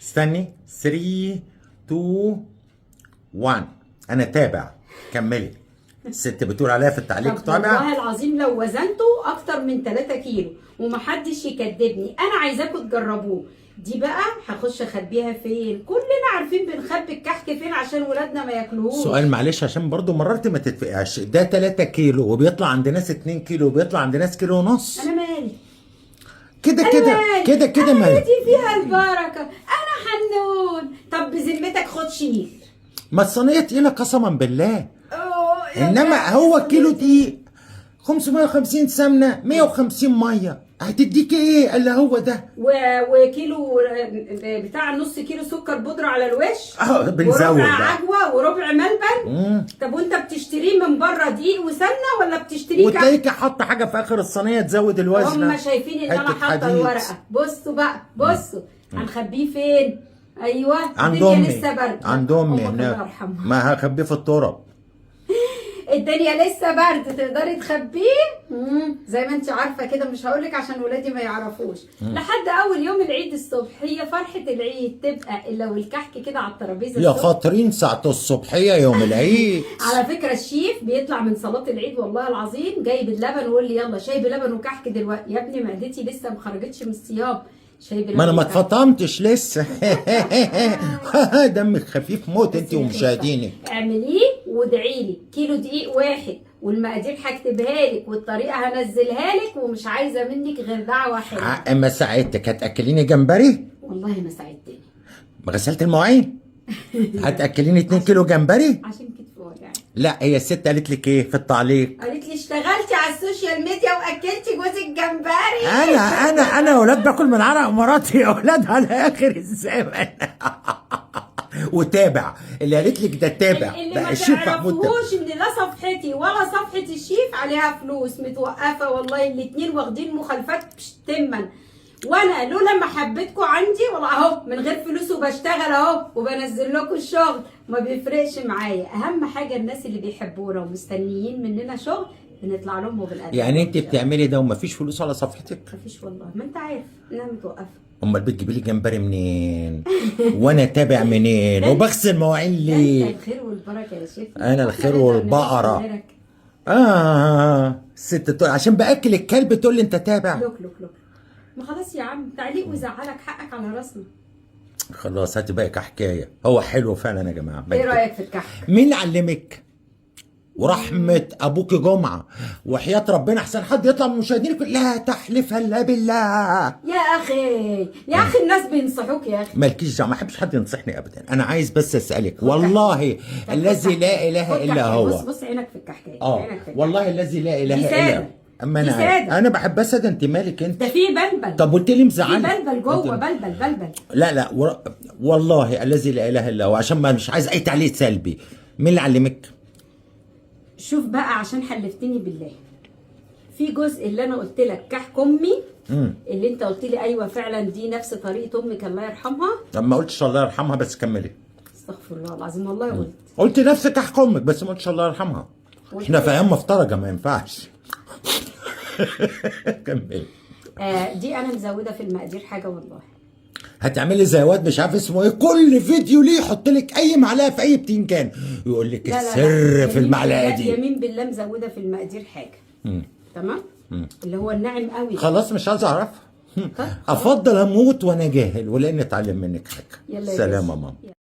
استني 3 2 1. انا تابع. كملي. الست بتقول عليها في التعليق تابع. والله العظيم لو وزنته اكتر من 3 كيلو ومحدش يكدبني، انا عايزاكم تجربوه. دي بقى هخش اخبيها فين؟ كلنا عارفين بنخبي الكحك فين عشان ولادنا ما ياكلوهوش. سؤال معلش عشان برضو مررت ما تتفقعش، ده 3 كيلو وبيطلع عند ناس 2 كيلو وبيطلع عند ناس كيلو ونص. انا مالي كده مالي. دي فيها البركه، انا حنون. طب بذمتك خد شيل. ما الصينيه تقيله قسما بالله. يا انما هو كيلو دقيق 550 سمنه 150 ميه هتديك ايه اللي هو ده؟ وكيلو بتاع نص كيلو سكر بودره على الوش. بنزود وربع بقى عجوه وربع ملبن. طب وانت بتشتريه من بره دقيق وسمنه ولا بتشتريه وتلاقيك حاطه حاجه في اخر الصينيه تزود الوزن. هم شايفين ان انا حاطه الورقه. بصوا بقى بصوا. هنخبيه فين؟ ايوه عند الدنيا امي. لسه بارده. عند امي الله هناك. يرحمها. ما هخبيه في التراب. الدنيا لسه برد، تقدري تخبيه؟ زي ما انت عارفه كده، مش هقولك عشان ولادي ما يعرفوش. لحد اول يوم العيد الصبح، هي فرحه العيد تبقى الا والكحك كده على الترابيزه يا خاطرين ساعه الصبحيه يوم العيد. على فكره الشيف بيطلع من صلاه العيد والله العظيم جايب اللبن ويقول لي يلا شاي بلبن وكحك دلوقتي. يا ابني معدتي لسه ما خرجتش من الصيام. شاي بلبن ما انا ما وكحك. اتفطمتش لسه. دمك خفيف موت انت ومشاهدينك. اعمليه وادعي لي. كيلو دقيق واحد والمقادير هكتبها لك والطريقه هنزلها لك، ومش عايزه منك غير دعوه حلوه. ما ساعدتك هتاكليني جمبري؟ والله ما ساعدتني. غسلت المواعين؟ هتاكليني 2 كيلو جمبري؟ عشان كتفي وجعني. لا هي الست قالت لك ايه في التعليق؟ قالت لي اشتغلتي على السوشيال ميديا واكلتي جوزك جمبري. انا يا اولاد باكل من عرق مراتي يا اولاد على اخر الزمن. وتابع اللي قالت لك ده تابع اللي بقى ما الشيف محمود تابع. تعرفوش ان لا صفحتي ولا صفحه الشيف عليها فلوس متوقفه، والله الاتنين واخدين مخالفات تما. وانا لولا محبتكم عندي والله اهو من غير فلوس وبشتغل اهو وبنزل لكم الشغل، ما بيفرقش معايا. اهم حاجه الناس اللي بيحبونا ومستنيين مننا شغل بنطلع لهم وبنقدم. يعني انت بتعملي ده ومفيش فلوس على صفحتك؟ مفيش والله، ما انت عارف انها متوقفه. امال بتجيبي لي جمبري منين؟ وانا تابع منين؟ وبغسل مواعين ليه؟ انت الخير والبركه يا شيخ. انا الخير والبقره. الست تقول عشان باكل الكلب تقول لي انت تابع. لوك ما خلاص يا عم، تعليق ويزعلك حقك على راسنا. خلاص هاتي بقى حكايه. هو حلو فعلا يا جماعه. ايه رايك في الكحك؟ مين علمك؟ ورحمه ابوك جمعه وحياه ربنا احسن حد يطلع من مشاهدينك لا تحلف الا بالله. يا اخي الناس بينصحوك يا اخي. مالكيش دعوه، ما احبش حد ينصحني ابدا. انا عايز بس اسالك والله الذي لا اله الا هو. بص عينك في الكحكايه. والله الذي لا اله الا هو. اما انا بحبها ساده. انت مالك انت؟ ده في بلبل. طب قلت لي مزعلني. في بلبل جوه. بلبل. لا والله الذي لا اله الا هو. عشان ما مش عايز اي تعليق سلبي. مين اللي علمك؟ شوف بقى عشان حلفتني بالله، في جزء اللي انا قلت لك كحك امي اللي انت قلت لي ايوه فعلا دي نفس طريقه امك الله يرحمها. طب ما قلتش الله يرحمها بس كملي. استغفر الله العظيم والله قلت نفس كحك امك بس ما قلتش الله يرحمها. احنا في ايام مفترجه ما ينفعش. كملي. دي انا مزوده في المقادير حاجه والله. هتعملي زي واد مش عارف اسمه ايه، كل فيديو ليه يحط لك اي معلقه في اي بتنجان يقول لك السر في المعلقه دي. يمين بالله مزوده في المقادير حاجه. تمام. اللي هو الناعم قوي. خلاص مش عايز اعرفها. افضل اموت وانا جاهل ولاني اتعلم منك حاجه. سلام يا ماما.